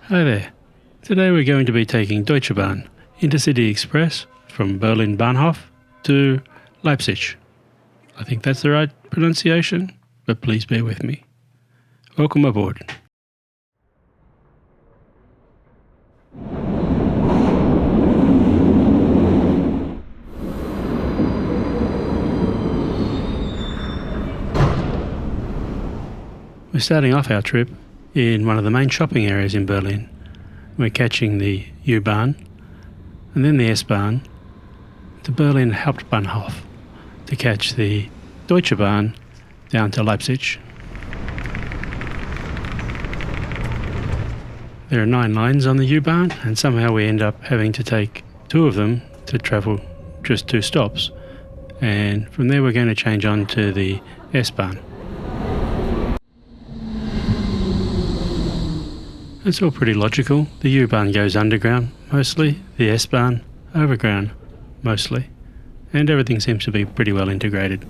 Hi there. Today we're going to be taking Deutsche Bahn Intercity Express from Berlin Bahnhof to Leipzig. I think that's the right pronunciation, but please bear with me. Welcome aboard. We're starting off our trip in one of the main shopping areas in Berlin. We're catching the U-Bahn and then the S-Bahn to Berlin Hauptbahnhof to catch the Deutsche Bahn down to Leipzig. There are 9 lines on the U-Bahn, and somehow we end up having to take 2 of them to travel just 2 stops. And from there we're going to change on to the S-Bahn. It's all pretty logical. The U-Bahn goes underground mostly, the S-Bahn overground mostly, and everything seems to be pretty well integrated.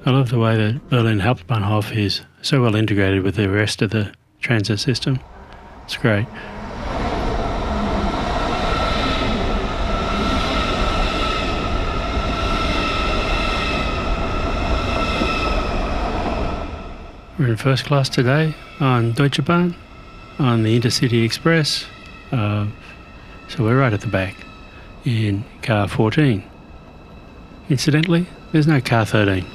I love the way that Berlin Hauptbahnhof is so well integrated with the rest of the transit system. It's great. We're in first class today on Deutsche Bahn, on the Intercity Express, so we're right at the back in car 14. Incidentally, there's no car 13.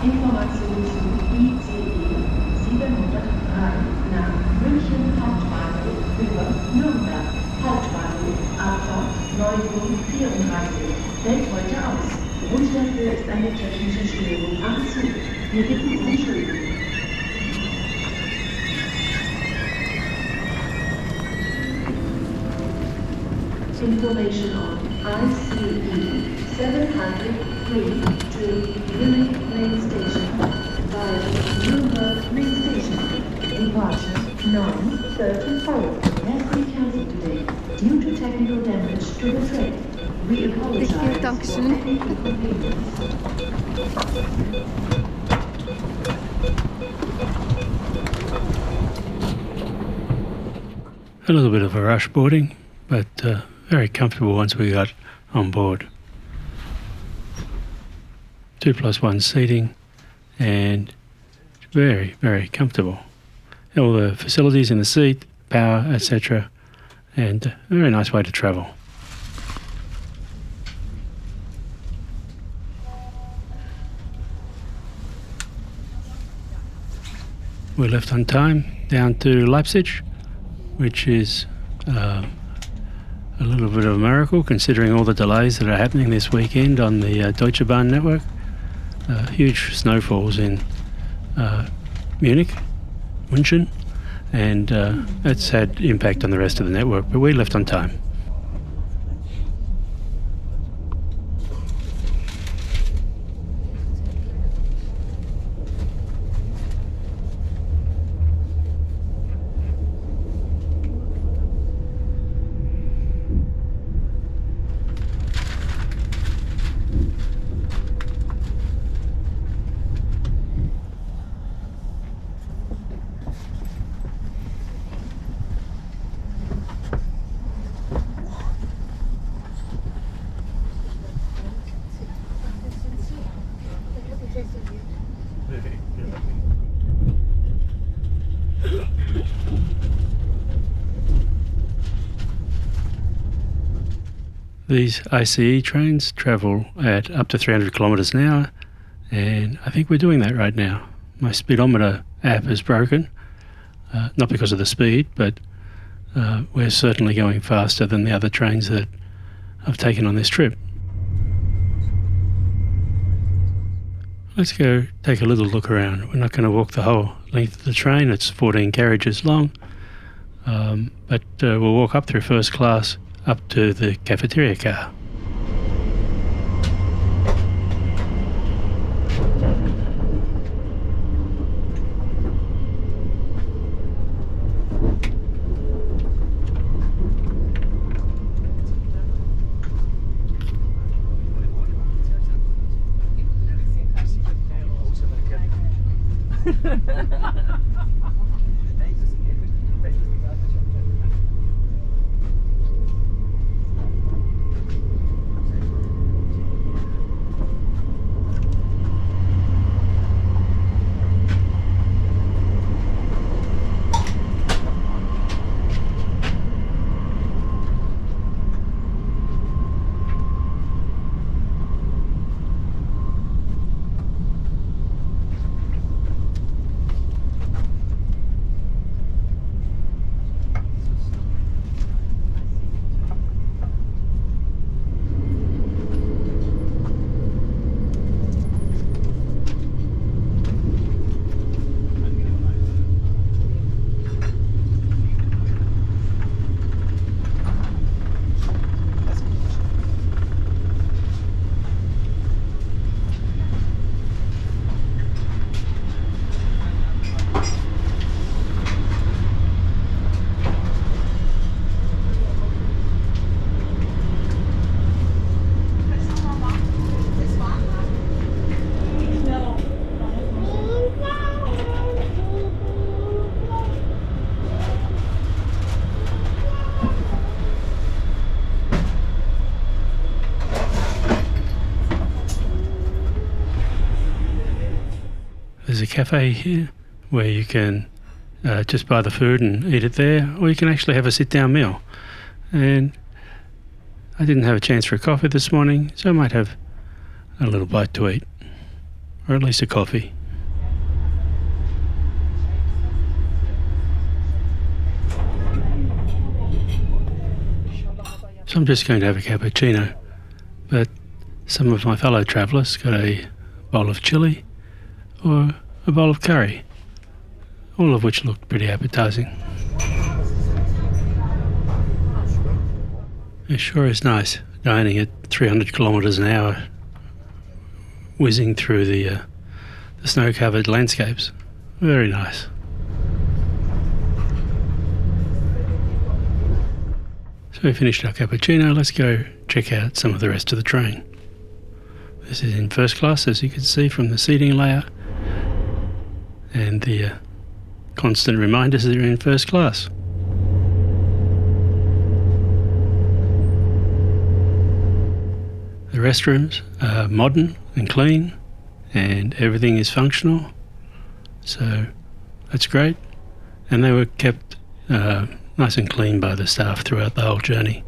Informationen zu ICE 703 nach München Hauptbahnhof über Nürnberg Hauptbahnhof Abfahrt 9:34 fällt heute aus. Grund dafür ist eine technische Störung am Zug. Wir bitten um Entschuldigung. Information on ICE 703 to Munich Main Station via Nürnberg Main Station. Departure 9:34 has been cancelled today due to technical damage to the train. We apologize for technical inconvenience. A little bit of a rush boarding, but very comfortable once we got on board. 2+1 seating and very, very comfortable. All the facilities in the seat, power, etc. and a very nice way to travel. We left on time down to Leipzig, which is a little bit of a miracle considering all the delays that are happening this weekend on the Deutsche Bahn network. Huge snowfalls in München, and it's had impact on the rest of the network, but we left on time. These ICE trains travel at up to 300 kilometres an hour, and I think we're doing that right now. My speedometer app is broken, not because of the speed, but we're certainly going faster than the other trains that I've taken on this trip. Let's go take a little look around. We're not going to walk the whole length of the train, it's 14 carriages long, but we'll walk up through first class up to the cafeteria car. There's a cafe here where you can just buy the food and eat it there, or you can actually have a sit-down meal. And I didn't have a chance for a coffee this morning, so I might have a little bite to eat, or at least a coffee. So I'm just going to have a cappuccino, but some of my fellow travellers got a bowl of chilli or a bowl of curry, all of which looked pretty appetising. It sure is nice dining at 300 kilometres an hour, whizzing through the snow-covered landscapes. Very nice. So we finished our cappuccino. Let's go check out some of the rest of the train. This is in first class, as you can see from the seating layout, and the constant reminders that you're in first class. The restrooms are modern and clean, and everything is functional, so that's great. And they were kept nice and clean by the staff throughout the whole journey.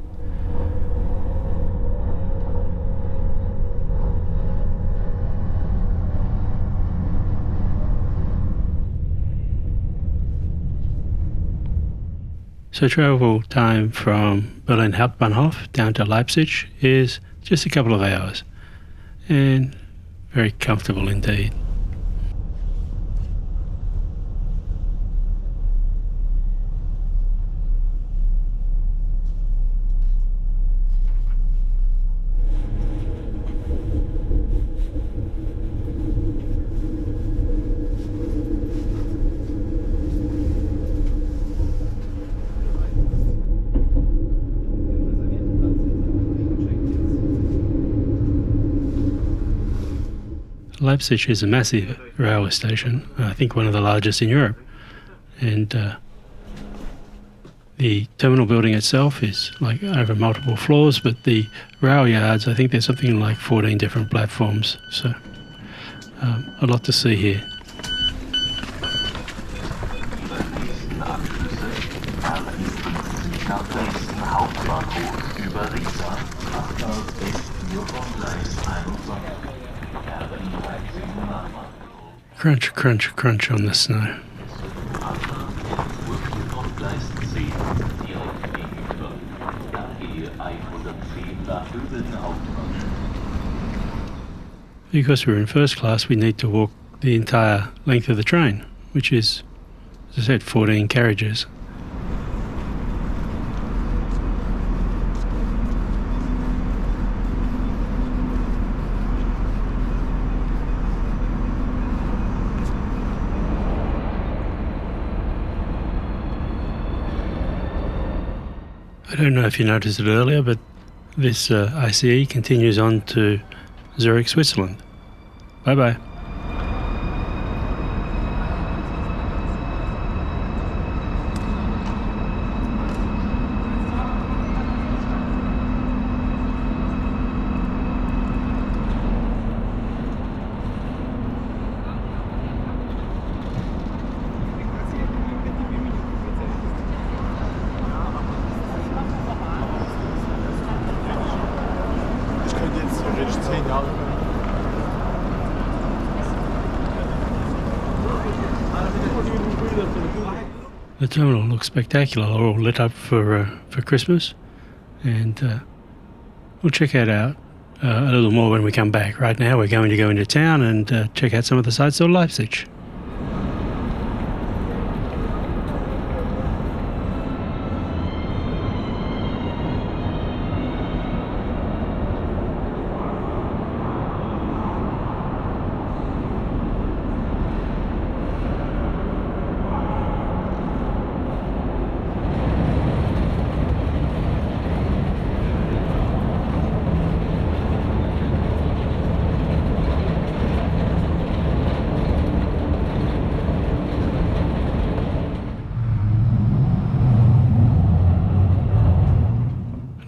So travel time from Berlin Hauptbahnhof down to Leipzig is just a couple of hours, and very comfortable indeed. Leipzig is a massive railway station, I think one of the largest in Europe, and the terminal building itself is like over multiple floors, but the rail yards, I think there's something like 14 different platforms, so a lot to see here. Crunch, crunch, crunch on the snow. Because we're in first class, we need to walk the entire length of the train, which is, as I said, 14 carriages. I don't know if you noticed it earlier, but this ICE continues on to Zurich, Switzerland. Bye-bye. the terminal looks spectacular, all lit up for Christmas, and we'll check that out a little more when we come back. Right now we're going to go into town and check out some of the sights of Leipzig.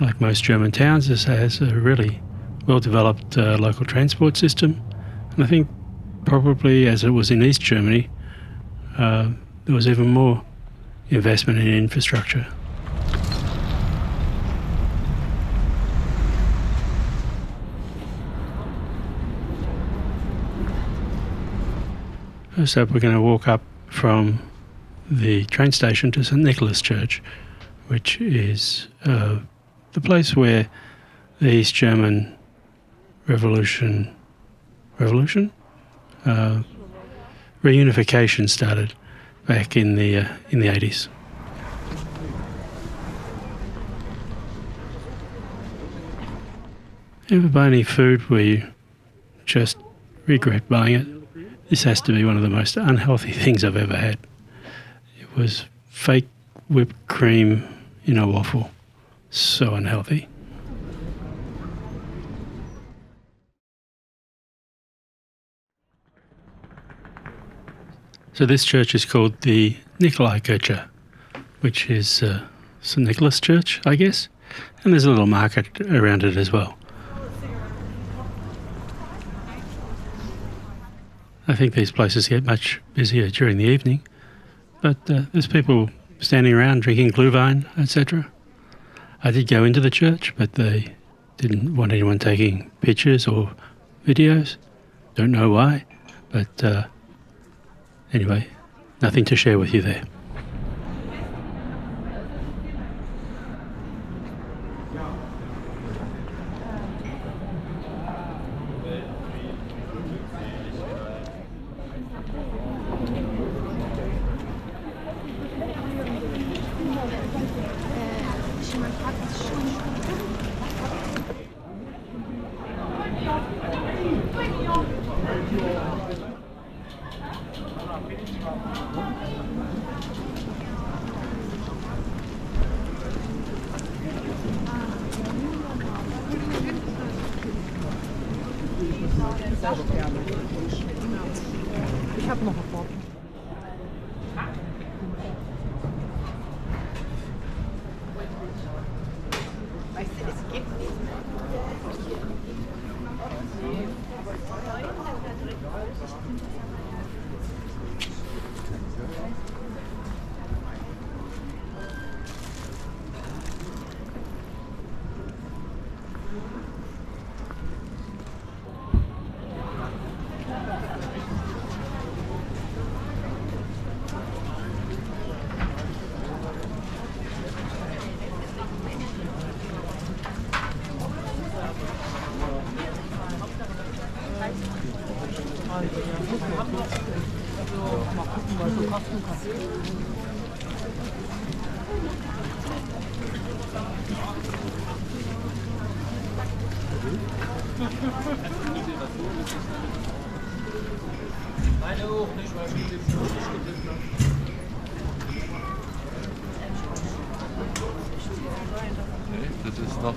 Like most German towns, this has a really well-developed local transport system. And I think probably as it was in East Germany, there was even more investment in infrastructure. First up, we're going to walk up from the train station to St. Nicholas Church, which is the place where the East German reunification started back in the 80s. Ever buy any food where you just regret buying it? This has to be one of the most unhealthy things I've ever had. It was fake whipped cream in a waffle. So unhealthy. So this church is called the Nikolaikirche, which is St. Nicholas Church, I guess. And there's a little market around it as well. I think these places get much busier during the evening, but there's people standing around drinking Glühwein, etc. I did go into the church, but they didn't want anyone taking pictures or videos. Don't know why, but anyway, nothing to share with you there. Ich habe noch ein Wort. Weißt du, es gibt mal gucken, was du kosten kannst. Das ist noch.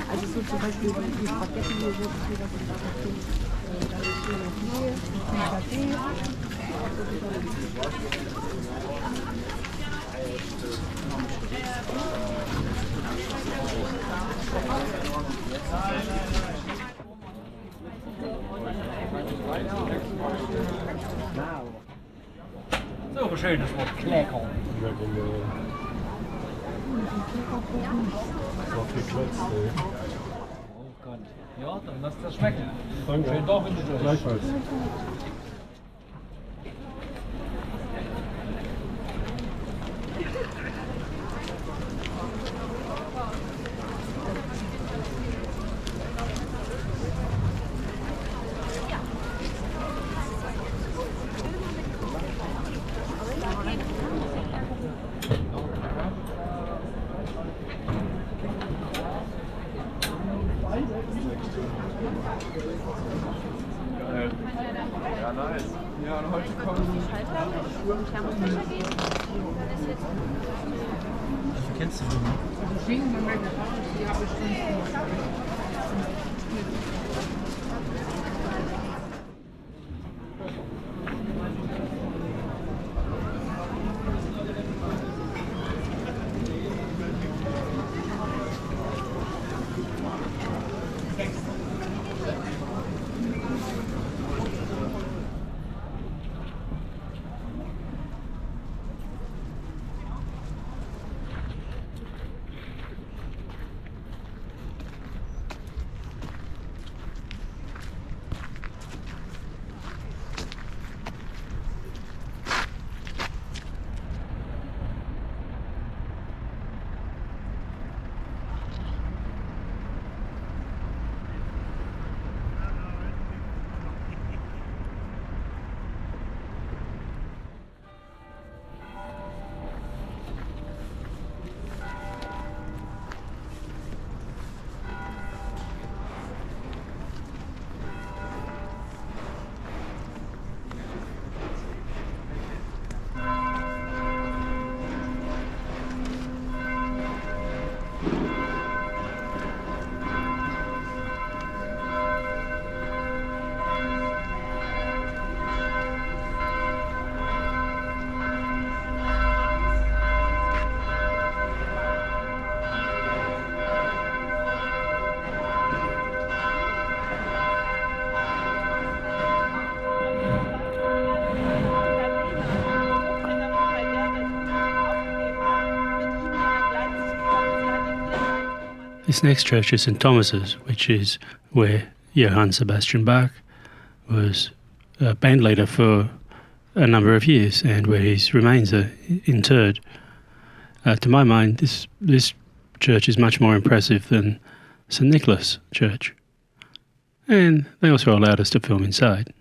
Also so zum Beispiel die Spaghetti hier so, das ist dann ist hier So ein schönes Wort, Kläger. Oh Gott. Ja, dann lass das schmecken. Danke. Schönen Tag wünsche ich euch. Gleichfalls. Ja, nice. Ja, und heute kommen Kennst du den? This next church is St Thomas's, which is where Johann Sebastian Bach was a band leader for a number of years and where his remains are interred. To my mind, this church is much more impressive than St Nicholas Church. And they also allowed us to film inside.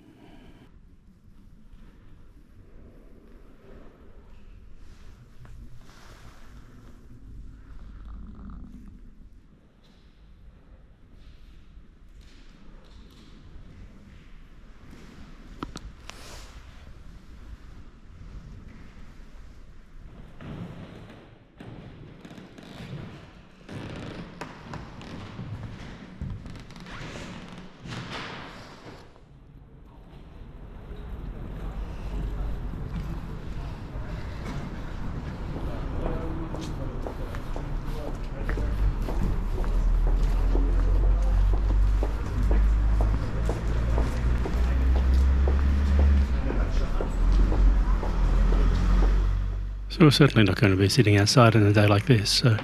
So we're certainly not going to be sitting outside on a day like this, so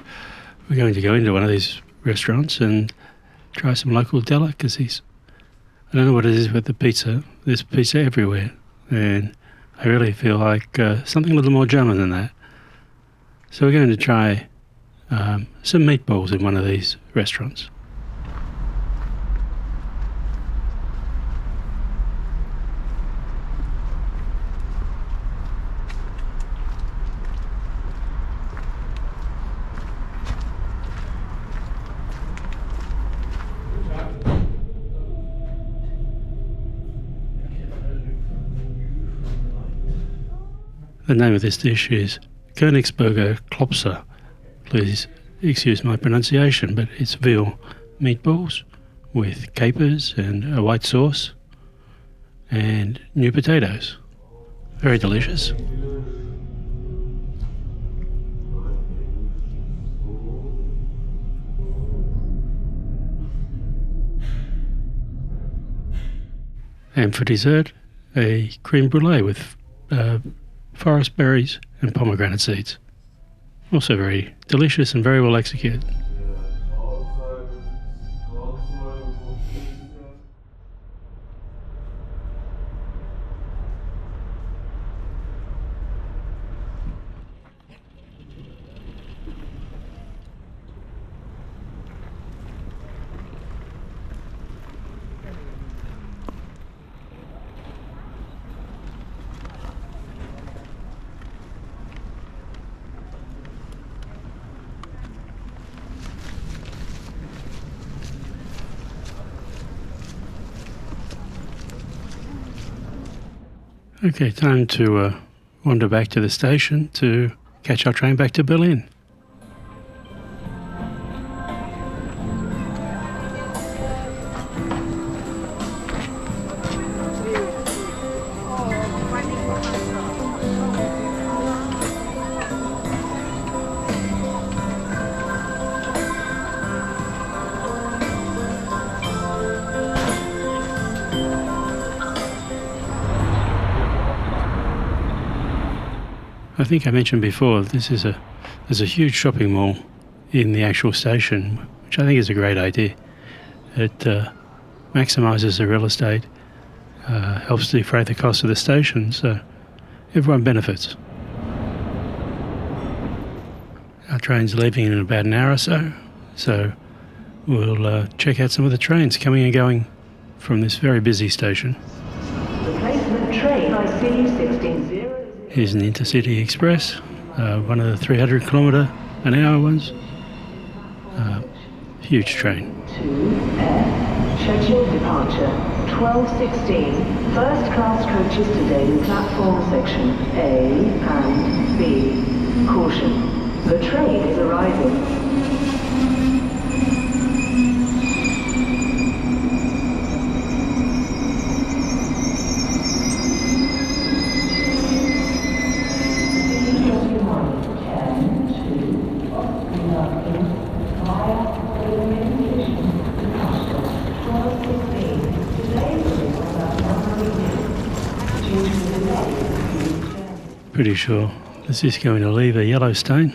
we're going to go into one of these restaurants and try some local delicacies. I don't know what it is with the pizza. There's pizza everywhere, and I really feel like something a little more German than that. So we're going to try some meatballs in one of these restaurants. The name of this dish is Königsberger Klopse. Please excuse my pronunciation, but it's veal meatballs with capers and a white sauce and new potatoes. Very delicious. And for dessert, a creme brulee with forest berries and pomegranate seeds. Also very delicious and very well executed. Okay, time to wander back to the station to catch our train back to Berlin. I think I mentioned before, there's a huge shopping mall in the actual station, which I think is a great idea. It maximises the real estate, helps defray the cost of the station, so everyone benefits. Our train's leaving in about an hour or so we'll check out some of the trains coming and going from this very busy station. Replacement train ICE 160. Here's an intercity express, one of the 300 kilometre an hour ones. Huge train. 2F, scheduled departure 12:16. First class coaches today in platform section A and B. Caution, the train is arriving. Pretty sure this is going to leave a yellow stain.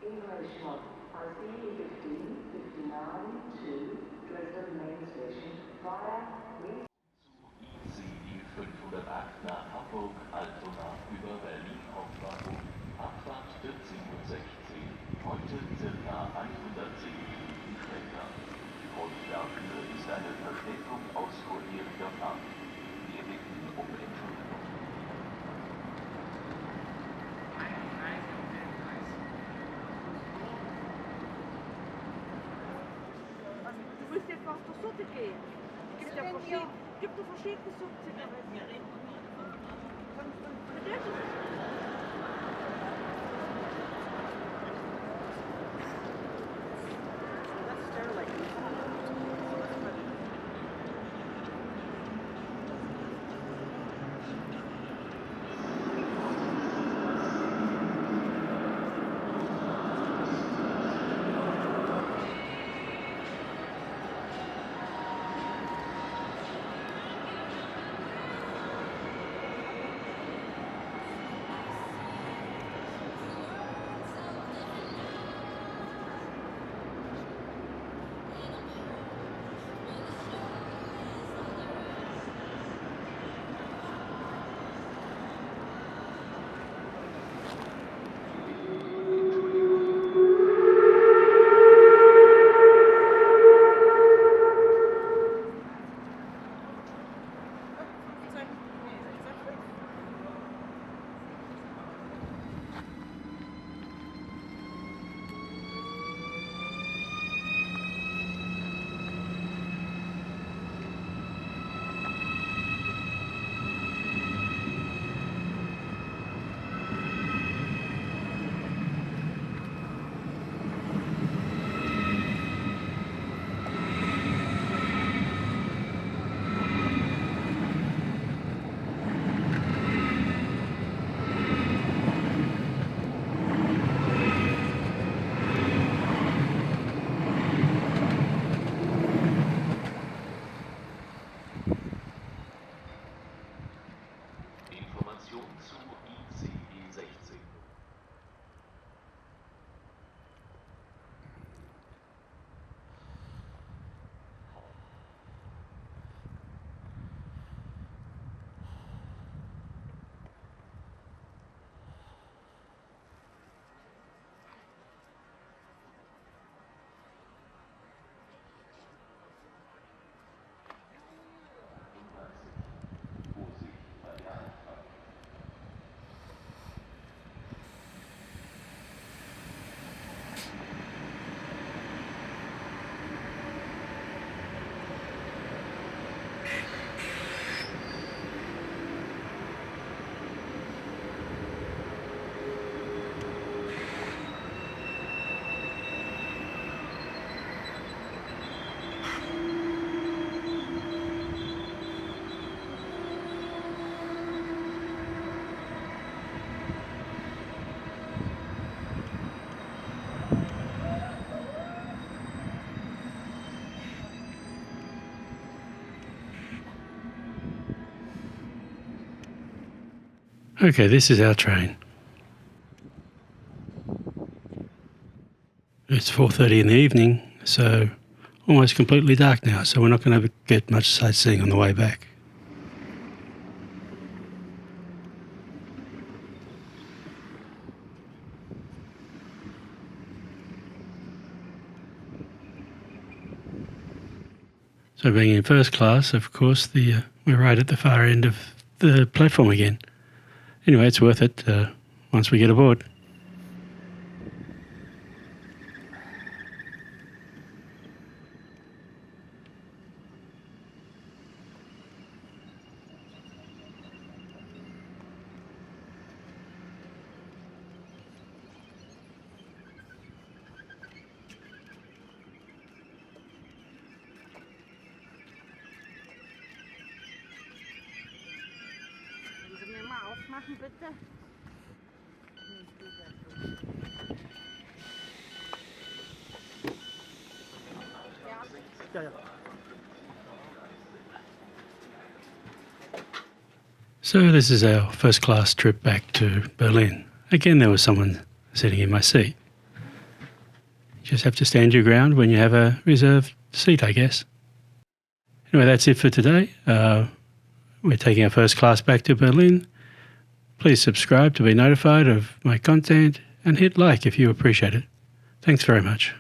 English 1, ICE 15, 59 to Dresden Main Station via Sie 508 nach Hamburg, Altona über Berlin Hauptbahnhof, Abfahrt 14:16 Uhr, heute ca. 110 Minuten später. Grund dafür ist eine Verspätung aus vorheriger Fahrt. Wir bitten um Entschuldigung. Du musst jetzt auf der Sorte gehen. Es gibt ja verschiedene Sorten. Okay, this is our train. It's 4:30 in the evening, so almost completely dark now, so we're not going to get much sightseeing on the way back. So being in first class, of course, we're right at the far end of the platform again. Anyway, it's worth it once we get aboard. Können Sie mir mal aufmachen, bitte? Ja. So this is our first class trip back to Berlin. Again, there was someone sitting in my seat. You just have to stand your ground when you have a reserved seat, I guess. Anyway, that's it for today. We're taking our first class back to Berlin. Please subscribe to be notified of my content and hit like if you appreciate it. Thanks very much.